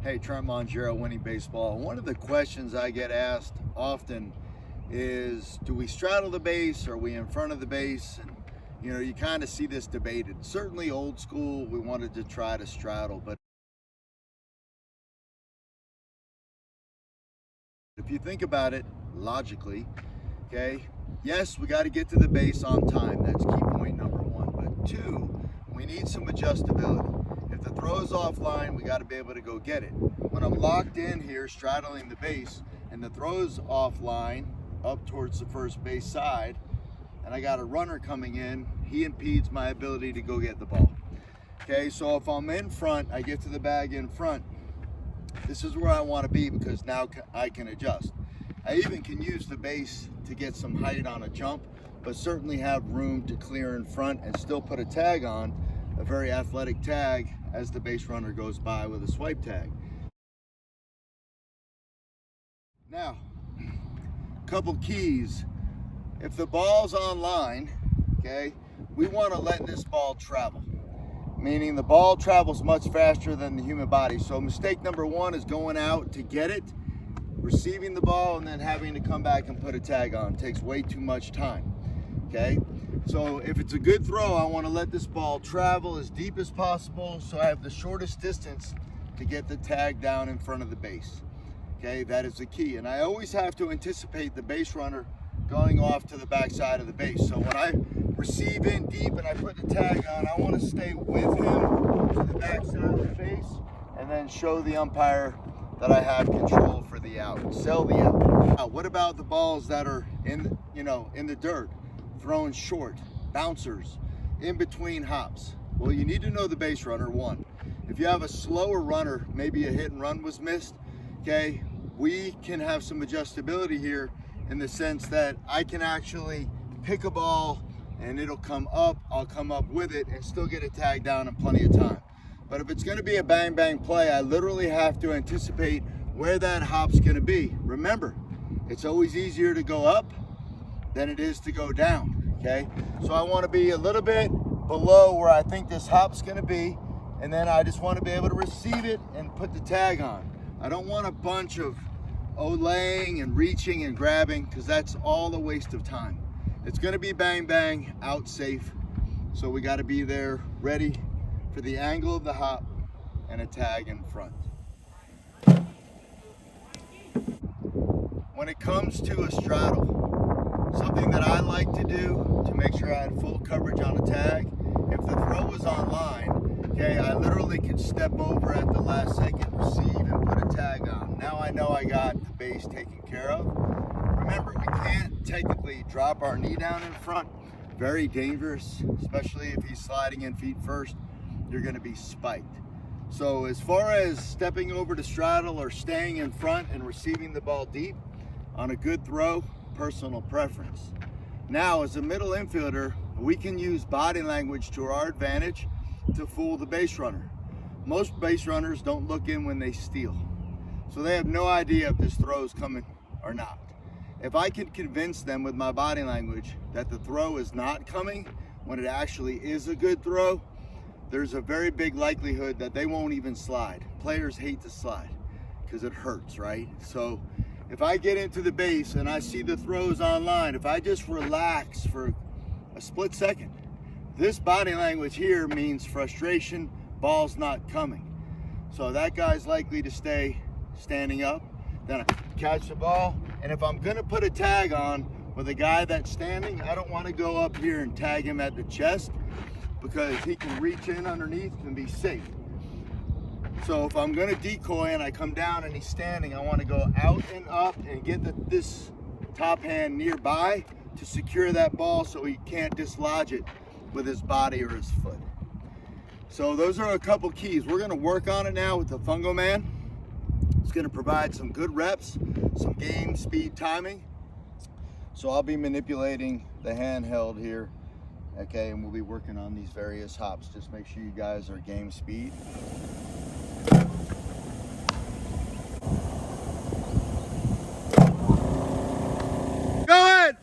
Hey, Trent Mongero, Winning Baseball. One of the questions I get asked often is, do we straddle the base? Are we in front of the base? And you know, you kind of see this debated. Certainly old school, we wanted to try to straddle, but if you think about it logically, okay, yes, we got to get to the base on time. That's key point number one. But two, we need some adjustability. If the throw is offline, we got to be able to go get it. When I'm locked in here, straddling the base, and the throw's offline, up towards the first base side, and I got a runner coming in, he impedes my ability to go get the ball. Okay, so if I'm in front, I get to the bag in front, this is where I want to be because now I can adjust. I even can use the base to get some height on a jump, but certainly have room to clear in front and still put a tag on, a very athletic tag, as the base runner goes by with a swipe tag. Now, couple keys. If the ball's online, okay, we want to let this ball travel, meaning the ball travels much faster than the human body. So mistake number one is going out to get it, receiving the ball, and then having to come back and put a tag on. It takes way too much time, okay? So if it's a good throw, I want to let this ball travel as deep as possible so I have the shortest distance to get the tag down in front of the base. Okay, that is the key. And I always have to anticipate the base runner going off to the backside of the base. So when I receive in deep and I put the tag on, I want to stay with him to the backside of the base and then show the umpire that I have control for the out, sell the out. Now, what about the balls that are in, in the dirt, thrown short, bouncers, in between hops? Well, you need to know the base runner, one. If you have a slower runner, maybe a hit and run was missed, okay, we can have some adjustability here in the sense that I can actually pick a ball and it'll come up, I'll come up with it and still get a tag down in plenty of time. But if it's gonna be a bang bang play, I literally have to anticipate where that hop's gonna be. Remember, it's always easier to go up than it is to go down, okay? So I wanna be a little bit below where I think this hop's gonna be, and then I just wanna be able to receive it and put the tag on. I don't want a bunch of olaying and reaching and grabbing because that's all a waste of time. It's gonna be bang bang, out safe. So we gotta be there ready for the angle of the hop and a tag in front. When it comes to a straddle, something that I like to do to make sure I had full coverage on a tag, if the throw was online, okay, I literally could step over at the last second, receive, and put a tag on. Now I know I got the base taken care of. Remember, we can't technically drop our knee down in front. Very dangerous, especially if he's sliding in feet first, you're gonna be spiked. So as far as stepping over to straddle or staying in front and receiving the ball deep, on a good throw, personal preference. Now, as a middle infielder, we can use body language to our advantage to fool the base runner. Most base runners don't look in when they steal, so they have no idea if this throw is coming or not. If I can convince them with my body language that the throw is not coming when it actually is a good throw, there's a very big likelihood that they won't even slide. Players hate to slide because it hurts, right? So if I get into the base and I see the throws online, if I just relax for a split second, this body language here means frustration, ball's not coming. So that guy's likely to stay standing up. Then I catch the ball, and if I'm gonna put a tag on with a guy that's standing, I don't wanna go up here and tag him at the chest because he can reach in underneath and be safe. So if I'm gonna decoy and I come down and he's standing, I wanna go out and up and get this top hand nearby to secure that ball so he can't dislodge it with his body or his foot. So those are a couple keys. We're gonna work on it now with the FungoMan. It's gonna provide some good reps, some game speed timing. So I'll be manipulating the handheld here, okay, and we'll be working on these various hops. Just make sure you guys are game speed. Go ahead!